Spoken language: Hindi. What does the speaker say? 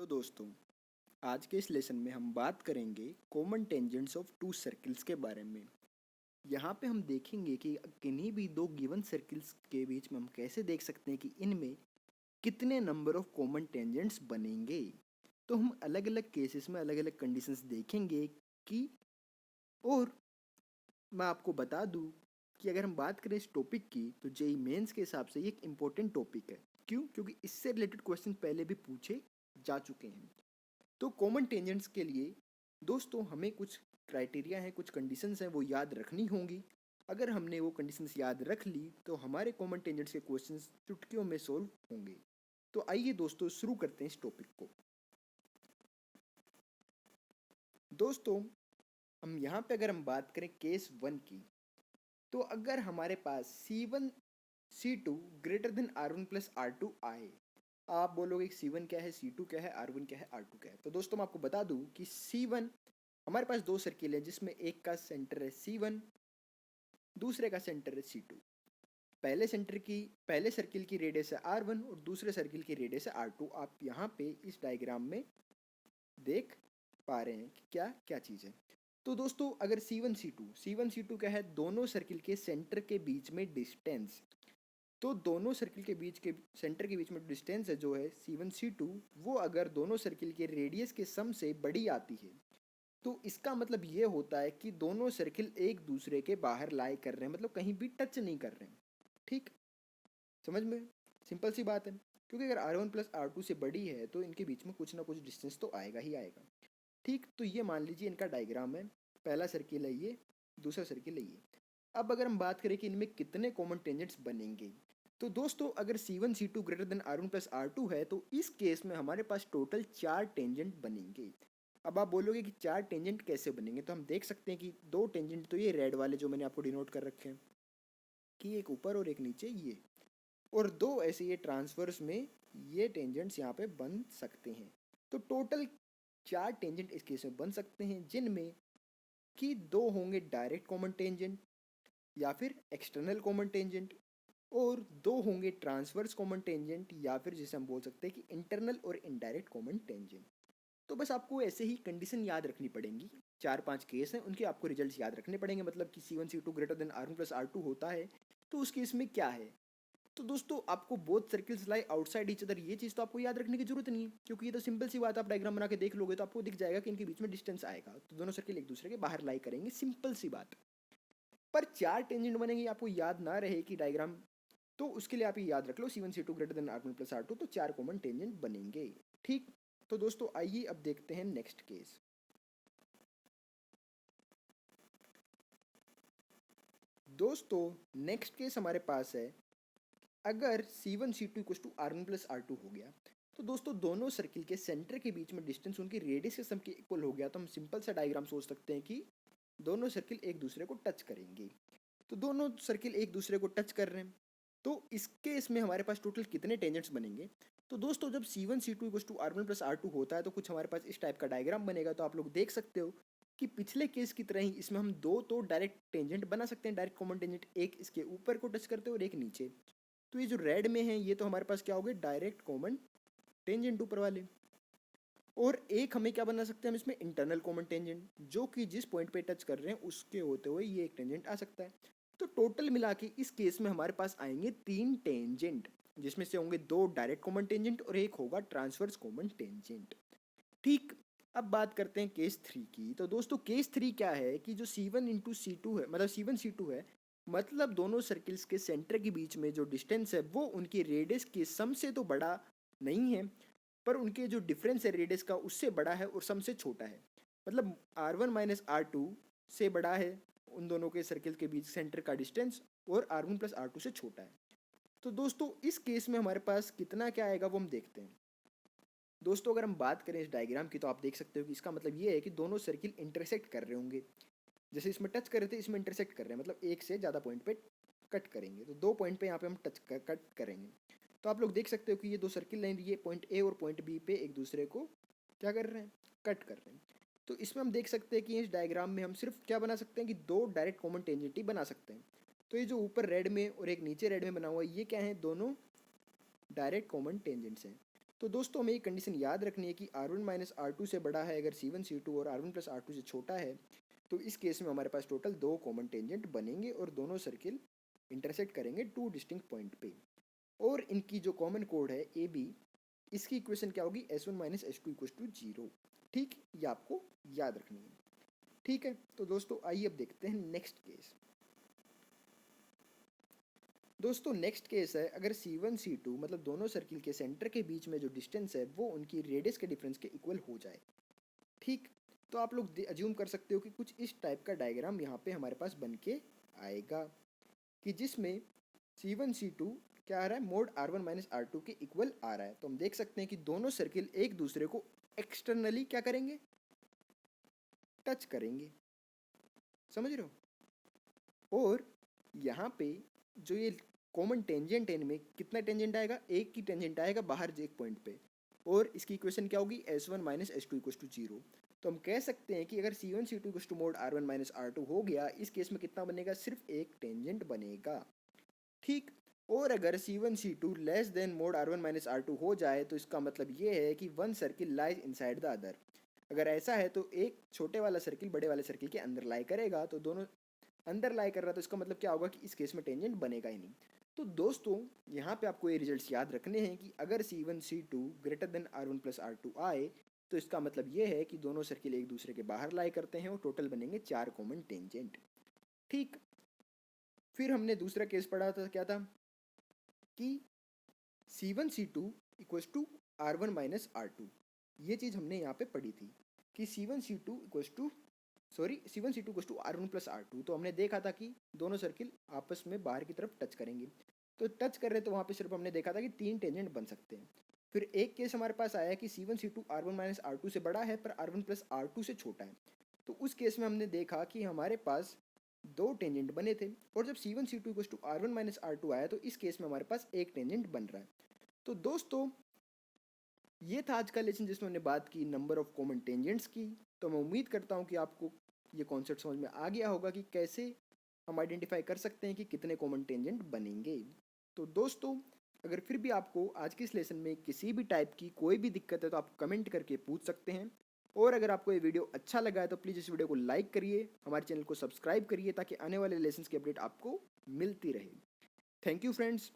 तो दोस्तों, आज के इस लेसन में हम बात करेंगे common tangents of two circles के बारे में। यहाँ पे हम देखेंगे कि किन्हीं भी दो गिवन सर्किल्स के बीच में हम कैसे देख सकते हैं कि इनमें कितने नंबर ऑफ कॉमन टेंजेंट्स बनेंगे। तो हम अलग अलग केसेस में अलग अलग कंडीशंस देखेंगे कि, और मैं आपको बता दूं कि अगर हम बात करें इस टॉपिक की तो जेईई मेंस के हिसाब से ये एक इम्पोर्टेंट टॉपिक है। क्यों? क्योंकि इससे रिलेटेड क्वेश्चन पहले भी पूछे जा चुके हैं। तो कॉमन टेंजेंट्स के लिए दोस्तों हमें कुछ क्राइटेरिया हैं, कुछ कंडीशंस हैं, वो याद रखनी होंगी। अगर हमने वो कंडीशंस याद रख ली तो हमारे कॉमन टेंजेंट्स के क्वेश्चंस चुटकियों में सोल्व होंगे। तो आइए दोस्तों शुरू करते हैं इस टॉपिक को। दोस्तों, हम यहाँ पे अगर हम बात करें केस 1 की, तो अगर हमारे पास C1 C2 greater than R1 plus R2 आए, आप बोलोगे C1 क्या है, C2 क्या है, R1 क्या है, R2 क्या है। तो दोस्तों मैं आपको बता दूं कि C1, हमारे पास दो सर्किल है जिसमें एक का सेंटर है C1, दूसरे का सेंटर है C2। पहले सर्किल की रेडियस है R1 और दूसरे सर्किल की रेडियस है R2। आप यहाँ पे इस डायग्राम में देख पा रहे हैं कि क्या क्या चीज़ है। तो दोस्तों अगर C1 C2 क्या है, दोनों सर्किल के सेंटर के बीच में डिस्टेंस। तो दोनों सर्किल के बीच के सेंटर के बीच में डिस्टेंस है जो है C1 C2, वो अगर दोनों सर्किल के रेडियस के सम से बड़ी आती है तो इसका मतलब ये होता है कि दोनों सर्किल एक दूसरे के बाहर लाई कर रहे हैं, मतलब कहीं भी टच नहीं कर रहे हैं। ठीक, समझ में? सिंपल सी बात है, क्योंकि अगर R1 प्लस R2 से बड़ी है तो इनके बीच में कुछ ना कुछ डिस्टेंस तो आएगा ही आएगा। ठीक, तो ये मान लीजिए इनका डायग्राम है। पहला सर्किल है ये, दूसरा सर्किल है ये। अब अगर हम बात करें कि इनमें कितने कॉमन टेंजेंट्स बनेंगे, तो दोस्तों अगर C1 C2 greater than R1 plus R2 है तो इस केस में हमारे पास टोटल 4 टेंजेंट बनेंगे। अब आप बोलोगे कि 4 टेंजेंट कैसे बनेंगे, तो हम देख सकते हैं कि दो टेंजेंट तो ये रेड वाले जो मैंने आपको डिनोट कर रखे हैं कि एक ऊपर और एक नीचे, ये, और दो ऐसे ये ट्रांसवर्स में ये टेंजेंट्स यहाँ पे बन सकते हैं। तो टोटल 4 टेंजेंट इस केस में बन सकते हैं, जिनमें कि दो होंगे डायरेक्ट कॉमन टेंजेंट या फिर एक्सटर्नल कॉमन टेंजेंट, और दो होंगे ट्रांसवर्स कॉमन टेंजेंट या फिर जिसे हम बोल सकते हैं कि इंटरनल और इनडायरेक्ट कॉमन टेंजेंट। तो बस आपको ऐसे ही कंडीशन याद रखनी पड़ेंगी। 4-5 केस हैं, उनके आपको रिजल्ट्स याद रखने पड़ेंगे। मतलब कि C1 C2 greater than R1 plus R2 होता है तो उस केस में क्या है। तो दोस्तों आपको बोथ सर्किल्स लाई आउटसाइड ईच अदर, ये चीज़ तो आपको याद रखने की जरूरत नहीं है, क्योंकि ये तो सिंपल सी बात है। आप डायग्राम बना के देख लोगे तो आपको दिख जाएगा कि इनके बीच में डिस्टेंस आएगा, तो दोनों सर्किल एक दूसरे के बाहर लाई करेंगे, सिंपल सी बात। पर 4 टेंजेंट बनेंगे, आपको याद ना रहे कि डायग्राम, तो उसके लिए आप ये याद रख लो C1 C2 greater than R1 plus R2, तो 4 कॉमन टेंजेंट बनेंगे। ठीक, तो दोस्तों आइए अब देखते हैं नेक्स्ट केस। दोस्तों नेक्स्ट केस हमारे पास है, अगर C1 C2 equal to R1 plus R2 हो गया, तो दोस्तों दोनों सर्किल के सेंटर के बीच में डिस्टेंस उनकी रेडियस के सम के इक्वल हो गया, तो हम सिंपल सा डायग्राम सोच सकते हैं कि दोनों सर्किल एक दूसरे को टच करेंगे। तो दोनों सर्किल एक दूसरे को टच कर रहे हैं, तो इसके इसमें हमारे पास टोटल कितने टेंजेंट्स बनेंगे। तो दोस्तों जब C1 C2 equal to R1 plus R2 होता है तो कुछ हमारे पास इस टाइप का डायग्राम बनेगा। तो आप लोग देख सकते हो कि पिछले केस की तरह ही इसमें हम दो तो डायरेक्ट टेंजेंट बना सकते हैं, डायरेक्ट कॉमन टेंजेंट, एक इसके ऊपर को टच करते हैं और एक नीचे। तो ये जो रेड में है ये तो हमारे पास क्या हो गए, डायरेक्ट कॉमन टेंजेंट ऊपर वाले। और एक हमें क्या बना सकते हैं हम इसमें, इंटरनल कॉमन टेंजेंट, जो कि जिस पॉइंट पे टच कर रहे हैं उसके होते हुए ये एक टेंजेंट आ सकता है। तो टोटल मिला के इस केस में हमारे पास आएंगे 3 टेंजेंट, जिसमें से होंगे 2 डायरेक्ट कॉमन टेंजेंट और एक होगा ट्रांसवर्स कॉमन टेंजेंट। ठीक, अब बात करते हैं केस 3 की। तो दोस्तों केस 3 क्या है कि जो C1 × C2 है, मतलब C1 C2 है, मतलब दोनों सर्किल्स के सेंटर के बीच में जो डिस्टेंस है वो उनकी रेडियस के सम से तो बड़ा नहीं है, पर उनके जो डिफरेंस है रेडियस का उससे बड़ा है और सम से छोटा है। मतलब R1 माइनस R2 से बड़ा है उन दोनों के सर्किल के बीच सेंटर का डिस्टेंस, और R1 प्लस R2 से छोटा है। तो दोस्तों इस केस में हमारे पास कितना क्या आएगा वो हम देखते हैं। दोस्तों अगर हम बात करें इस डायग्राम की तो आप देख सकते हो कि इसका मतलब ये है कि दोनों सर्किल इंटरसेक्ट कर रहे होंगे। जैसे इसमें टच कर रहे थे, इसमें इंटरसेक्ट कर रहे हैं, मतलब एक से ज़्यादा पॉइंट पे कट करेंगे। तो 2 पॉइंट पे यहाँ पे हम कट करेंगे। तो आप लोग देख सकते हो कि ये दो सर्किल लाइन, ये पॉइंट ए और पॉइंट बी पे एक दूसरे को क्या कर रहे हैं, कट कर रहे हैं। तो इसमें हम देख सकते हैं कि इस डायग्राम में हम सिर्फ क्या बना सकते हैं कि 2 डायरेक्ट कॉमन टेंजेंट ही बना सकते हैं। तो ये जो ऊपर रेड में और एक नीचे रेड में बना हुआ है ये क्या है, दोनों डायरेक्ट कॉमन टेंजेंट्स हैं। तो दोस्तों हमें ये कंडीशन याद रखनी है कि R1 माइनस R2 से बड़ा है अगर C1 C2 और R1 प्लस R2 से छोटा है, तो इस केस में हमारे पास टोटल 2 कॉमन टेंजेंट बनेंगे और दोनों सर्किल इंटरसेक्ट करेंगे 2 डिस्टिंक्ट पॉइंट पे। और इनकी जो कॉमन कोड है AB, इसकी इक्वेशन क्या होगी, S1 minus S2 equal to 0। ठीक, ये आपको याद रखनी है। ठीक है, तो दोस्तों आइए अब देखते हैं नेक्स्ट केस। दोस्तों नेक्स्ट केस है अगर C1 C2 मतलब दोनों सर्किल के सेंटर के बीच में जो डिस्टेंस है वो उनकी रेडियस के डिफरेंस के इक्वल हो जाए। ठीक, तो आप लोग अज्यूम कर सकते हो कि कुछ इस टाइप का डायग्राम यहाँ पे हमारे पास बन के आएगा कि जिसमें C1 C2 क्या आ रहा है, मोड R1 माइनस R2 के इक्वल आ रहा है। तो हम देख सकते हैं कि दोनों सर्किल एक दूसरे को एक्सटर्नली क्या करेंगे, टच करेंगे, समझ रहे हो। और यहाँ पे जो ये कॉमन टेंजेंट है इनमें कितना टेंजेंट आएगा, एक की टेंजेंट आएगा बाहर एक पॉइंट पे, और इसकी इक्वेशन क्या होगी, S1 minus S2 equal to 0। तो हम कह सकते हैं कि अगर C1 C2 equal to mode R1 minus R2 हो गया, इस केस में कितना बनेगा, सिर्फ एक टेंजेंट बनेगा। ठीक, और अगर C1 C2 less than mode R1 minus R2 हो जाए तो इसका मतलब ये है कि one circle lies inside the other. अगर ऐसा है तो एक छोटे वाला सर्किल बड़े वाले सर्किल के अंदर लाई करेगा, तो दोनों अंदर लाई कर रहा है तो इसका मतलब क्या होगा कि इस केस में टेंजेंट बनेगा ही नहीं। तो दोस्तों यहाँ पे आपको ये रिजल्ट्स याद रखने हैं कि अगर C1 C2 greater than R1 plus R2 आए तो इसका मतलब ये है कि दोनों सर्किल एक दूसरे के बाहर लाई करते हैं और टोटल बनेंगे 4 कॉमन टेंजेंट। ठीक, फिर हमने दूसरा केस पढ़ा था, क्या था कि C1 C2 equals to R1 minus R2। ये चीज़ हमने यहाँ पे पढ़ी थी कि C1 C2 equals to C1 C2 equals to R1 plus R2। तो हमने देखा था कि दोनों सर्किल आपस में बाहर की तरफ टच करेंगे, तो टच कर रहे तो वहाँ पे सिर्फ हमने देखा था कि 3 टेंजेंट बन सकते हैं। फिर एक केस हमारे पास आया कि C1 C2 R1 minus R2 से बड़ा है पर R1 प्लस R2 से छोटा है। तो उस केस में हमने देखा कि हमारे पास 2 टेंजेंट बने थे, और जब C1 C2 equals to R1 minus R2 आया तो इस केस में हमारे पास एक टेंजेंट बन रहा है। तो दोस्तों ये था आज का लेसन जिसमें हमने बात की नंबर ऑफ कॉमन टेंजेंट्स की। तो मैं उम्मीद करता हूँ कि आपको ये कॉन्सेप्ट समझ में आ गया होगा कि कैसे हम आइडेंटिफाई कर सकते हैं कि कितने कॉमन टेंजेंट बनेंगे। तो दोस्तों अगर फिर भी आपको आज के इस लेसन में किसी भी टाइप की कोई भी दिक्कत है तो आप कमेंट करके पूछ सकते हैं। और अगर आपको ये वीडियो अच्छा लगा है तो प्लीज़ इस वीडियो को लाइक करिए, हमारे चैनल को सब्सक्राइब करिए ताकि आने वाले लेसन्स की अपडेट आपको मिलती रहे। Thank you friends.